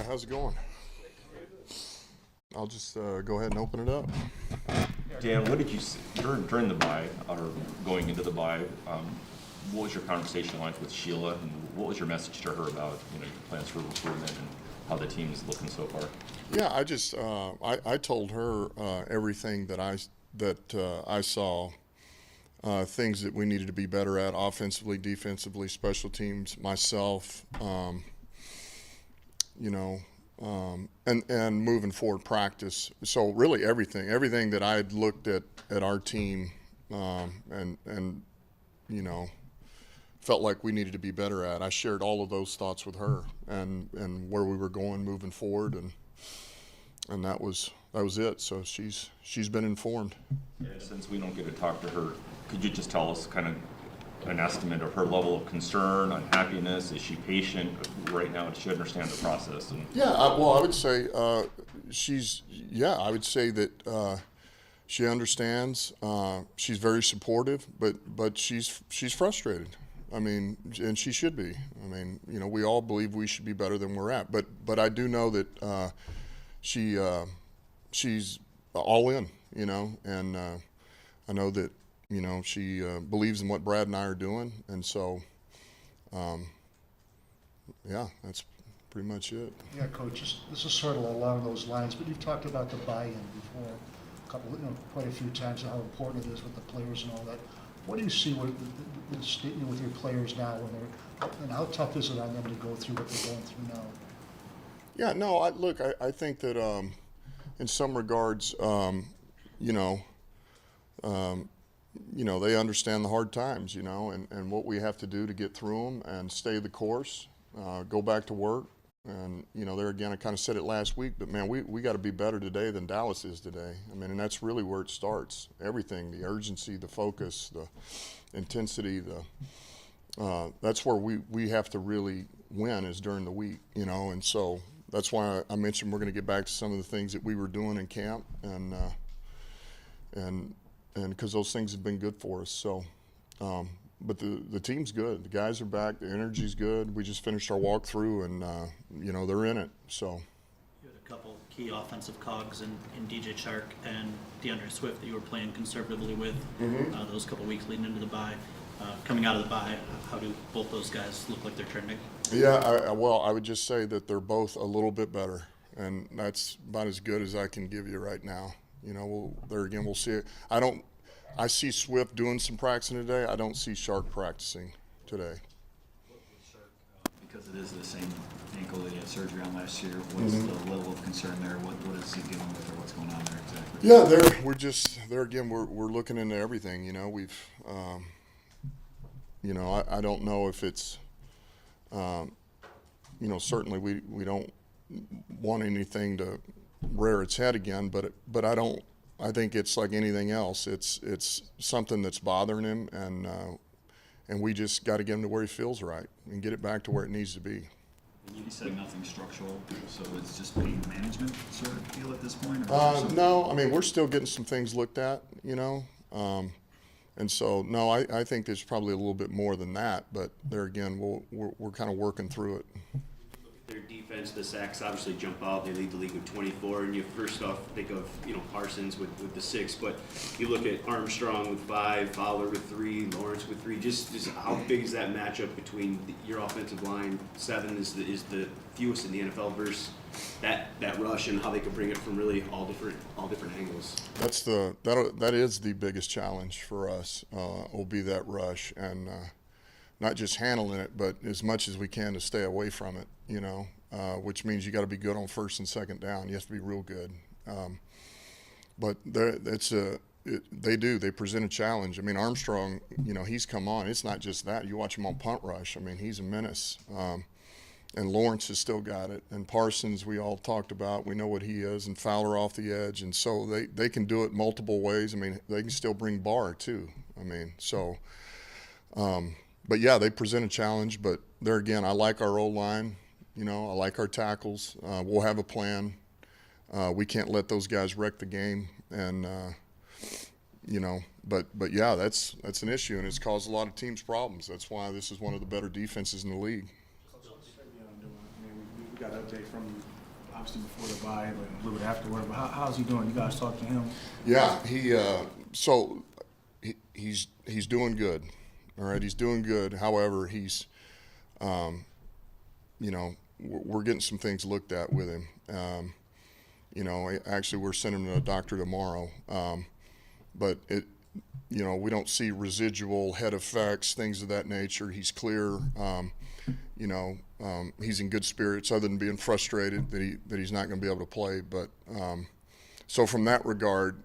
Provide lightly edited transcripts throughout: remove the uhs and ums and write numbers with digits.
how's it going? I'll just go ahead and open it up. Dan, what did you see during the bye or going into the bye? What was your conversation like with Sheila, and what was your message to her about your plans for recruitment and how the team's looking so far? Yeah, I just I told her everything that I saw, things that we needed to be better at offensively, defensively, special teams, myself, and moving forward practice. So really everything that I had looked at our team, and felt like we needed to be better at. I shared all of those thoughts with her and where we were going moving forward, and that was it. So she's been informed. Yeah, since we don't get to talk to her, could you just tell us kind of an estimate of her level of concern, unhappiness? Is she patient right now? Does she understand the process? Yeah, I would say I would say that she understands. She's very supportive, but she's frustrated. I mean, and she should be. I mean, we all believe we should be better than we're at. But I do know that she's all in. And I know that she believes in what Brad and I are doing, and so that's pretty much it. Yeah, Coach. This is sort of along those lines, but you've talked about the buy-in before, quite a few times, and how important it is with the players and all that. What do you see with your players now, and how tough is it on them to go through what they're going through now? Yeah, no, I think that in some regards, they understand the hard times, and what we have to do to get through them and stay the course, go back to work. And, there again, I kind of said it last week, but man, we got to be better today than Dallas is today. I mean, and that's really where it starts. Everything, the urgency, the focus, the intensity, that's where we have to really win is during the week, and so that's why I mentioned we're going to get back to some of the things that we were doing in camp, and because those things have been good for us. So, but the team's good. The guys are back. The energy's good. We just finished our walkthrough, and they're in it. So. You had a couple key offensive cogs in DJ Chark and DeAndre Swift that you were playing conservatively with those couple weeks leading into the bye. Coming out of the bye, how do both those guys look like they're trending? Yeah, I would just say that they're both a little bit better, and that's about as good as I can give you right now. We'll see it. I see Swift doing some practicing today. I don't see Chark practicing today. Because it is the same ankle that he had surgery on last year, what's the level of concern there? What is he dealing with, or what's going on there exactly? Yeah, we're looking into everything. We've, I don't know if it's, certainly we don't want anything to rear its head again, but I think it's like anything else. It's something that's bothering him, and we just got to get him to where he feels right and get it back to where it needs to be. You said nothing structural, so it's just pain management sort of deal at this point? No, I mean, we're still getting some things looked at, and so no, I think there's probably a little bit more than that, but there again, we're kind of working through it. Their defense, the sacks obviously jump out. They lead the league with 24, and you first off think of Parsons with the 6, but you look at Armstrong with 5, Fowler with 3, Lawrence with 3. Just how big is that matchup between your offensive line? 7 is the fewest in the NFL versus that rush, and how they can bring it from really all different angles. That is the biggest challenge for us. Will be that rush, and not just handling it, but as much as we can to stay away from it, which means you got to be good on first and second down. You have to be real good. But they present a challenge. I mean, Armstrong, he's come on. It's not just that. You watch him on punt rush. I mean, he's a menace. And Lawrence has still got it. And Parsons, we all talked about. We know what he is. And Fowler off the edge. And so they can do it multiple ways. I mean, they can still bring Barr, too. I mean, so but yeah, they present a challenge, but there again, I like our O-line, I like our tackles. We'll have a plan. We can't let those guys wreck the game, and but yeah, that's an issue, and it's caused a lot of teams problems. That's why this is one of the better defenses in the league. We got an update from obviously before the bye, but a little bit afterward. But how's he doing? You guys talk to him? Yeah, he's doing good. All right, he's doing good. However, he's, we're getting some things looked at with him. Actually, we're sending him to a doctor tomorrow. But we don't see residual head effects, things of that nature. He's clear. He's in good spirits, other than being frustrated that he's not going to be able to play. But so from that regard,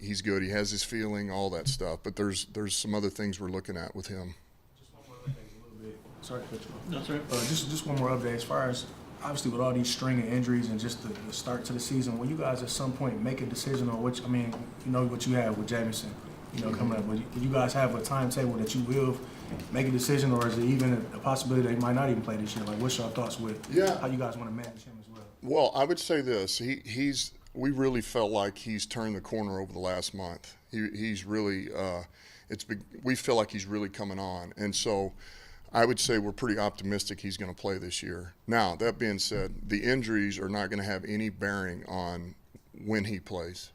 he's good. He has his feeling, all that stuff. But there's some other things we're looking at with him. Just one more update, a little bit. Sorry to cut you off. No, that's all right. Just one more update as far as obviously with all these string of injuries and just the start to the season. Will you guys at some point make a decision on which? I mean, what you have with Jameson, coming up. Will you guys have a timetable that you will make a decision, or is it even a possibility that he might not even play this year? Like, what's your thoughts with how you guys want to manage him as well? Well, I would say this: we really felt like he's turned the corner over the last month. He's really we feel like he's really coming on, and so I would say we're pretty optimistic he's going to play this year. Now, that being said, the injuries are not going to have any bearing on when he plays.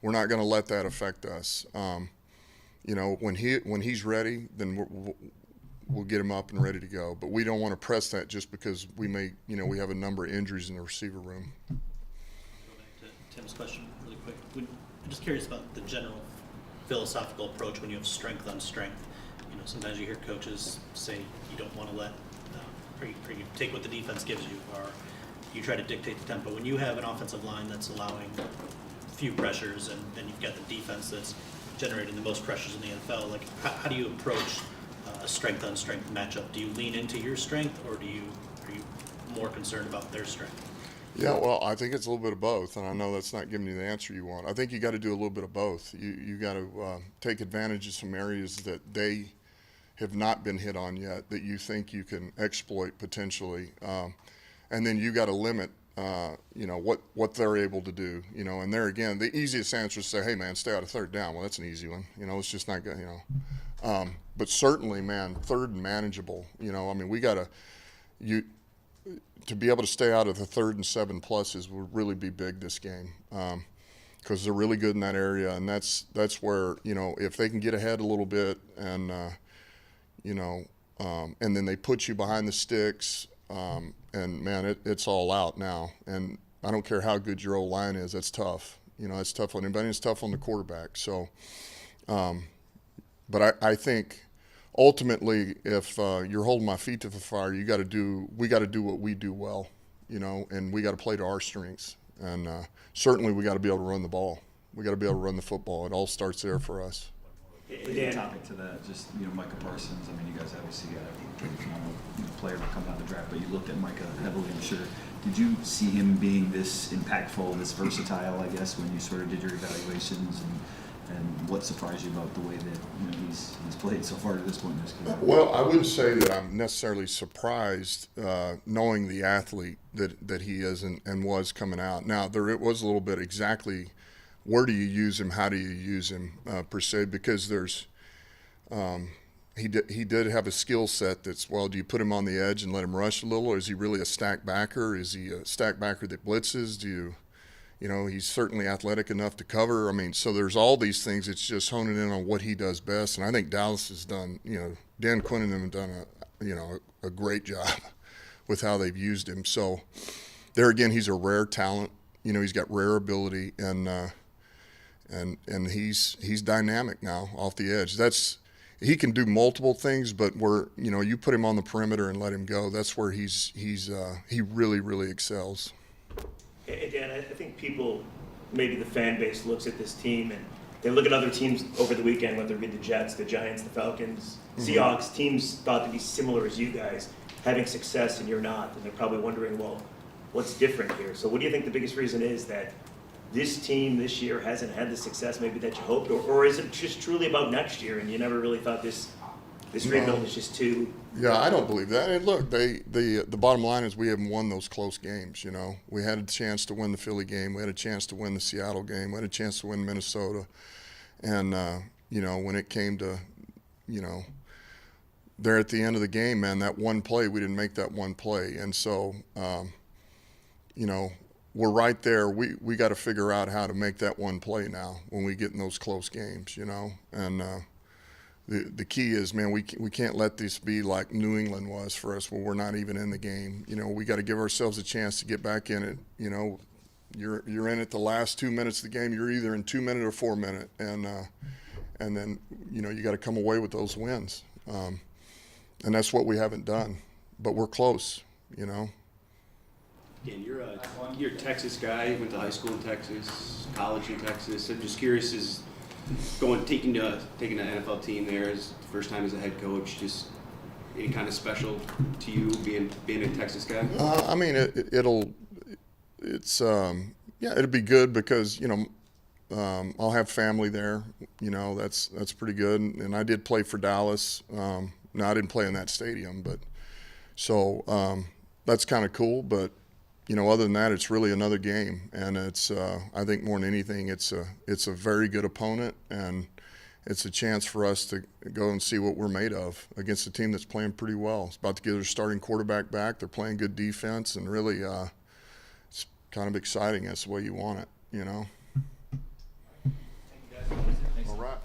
We're not going to let that affect us. When he's ready, then we'll get him up and ready to go. But we don't want to press that just because we have a number of injuries in the receiver room. Go back to Tim's question really quick. I'm just curious about the general philosophical approach when you have strength on strength. Sometimes you hear coaches say you don't want to let, or you take what the defense gives you, or you try to dictate the tempo. When you have an offensive line that's allowing few pressures and you've got the defense that's generating the most pressures in the NFL, like how do you approach a strength on strength matchup? Do you lean into your strength, or are you more concerned about their strength? Yeah, well, I think it's a little bit of both, and I know that's not giving you the answer you want. I think you got to do a little bit of both. You got to take advantage of some areas that they have not been hit on yet that you think you can exploit potentially, and then you got to limit what they're able to do. And there again, the easiest answer is to say, hey man, stay out of third down. Well, that's an easy one. It's just not good. But certainly, man, third and manageable. We got to be able to stay out of the 3rd and 7+ would really be big this game. Because they're really good in that area, and that's where if they can get ahead a little bit and and then they put you behind the sticks, and man, it's all out now. And I don't care how good your old line is, that's tough. It's tough on anybody. It's tough on the quarterback. So, but I think ultimately, if you're holding my feet to the fire, we got to do what we do well, and we got to play to our strengths. And certainly, we got to be able to run the ball. We got to be able to run the football. It all starts there for us. Dan, topic to that, just Micah Parsons. I mean, you guys obviously got a player coming out of the draft, but you looked at Micah heavily, I'm sure. Did you see him being this impactful, this versatile, I guess, when you sort of did your evaluations, and what surprised you about the way that he's played so far to this point in his career? Well, I wouldn't say that I'm necessarily surprised, knowing the athlete that he is and was coming out. Now, it was a little bit exactly where do you use him, how do you use him per se, because there's he did have a skill set that's, well, do you put him on the edge and let him rush a little, or is he really a stack backer? Is he a stack backer that blitzes? He's certainly athletic enough to cover. I mean, so there's all these things. It's just honing in on what he does best. And I think Dallas has done, Dan Quinn and them have done a great job with how they've used him. So there again, he's a rare talent. He's got rare ability, and he's dynamic now off the edge. He can do multiple things, but you put him on the perimeter and let him go. That's where he really, really excels. And Dan, I think people, maybe the fan base, looks at this team and they look at other teams over the weekend, whether it be the Jets, the Giants, the Falcons, Seahawks, teams thought to be similar as you guys, having success and you're not. And they're probably wondering, well, what's different here? So what do you think the biggest reason is that this team this year hasn't had the success maybe that you hoped? Or is it just truly about next year and you never really thought this rebuild is just too... Yeah, I don't believe that. And look, the bottom line is we haven't won those close games. We had a chance to win the Philly game, we had a chance to win the Seattle game, we had a chance to win Minnesota, and when it came to there at the end of the game, man, that one play, we didn't make that one play, and so we're right there. We got to figure out how to make that one play now when we get in those close games, you know. And the key is, man, we can't let this be like New England was for us, where we're not even in the game. You know, we got to give ourselves a chance to get back in it. You know, you're in it the last 2 minutes of the game. You're either in 2 minute or 4 minute, and then you know you got to come away with those wins. And that's what we haven't done, but we're close. You know. Again, you're a Texas guy, went to high school in Texas, college in Texas. I'm just curious, is taking an NFL team there as the first time as a head coach, just any kind of special to you being a Texas guy? I mean, it'll be good because, you know, I'll have family there. You know, that's pretty good. And I did play for Dallas. No, I didn't play in that stadium, but so that's kind of cool. But you know, other than that, it's really another game, and it's I think more than anything, it's a very good opponent, and it's a chance for us to go and see what we're made of against a team that's playing pretty well. It's about to get their starting quarterback back. They're playing good defense, and really, it's kind of exciting. That's the way you want it, you know. All right.